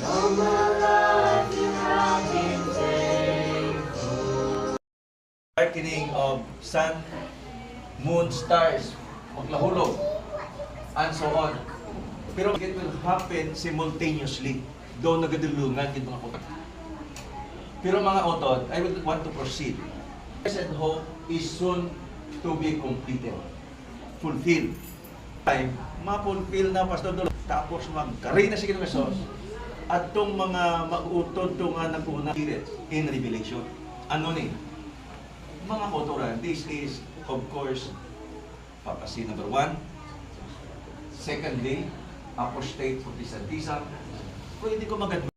All my life you have been faithful. Darkening of sun, moon, stars, maglahulog, and so on. Pero it will happen simultaneously. Doon nagadulungan yung mga utot. Pero mga utot, I would want to proceed. Present hope is soon to be completed. Fulfilled. Time, ma-fulfill na Pastor Dolo. Tapos magkarin na si King Jesus. At itong mga mag-utod itong nagpuna in Revelation. Ano ni? Mga kotoran, this is, of course, papacy number 1. Secondly, apostate protestantism. Kung hindi ko maganda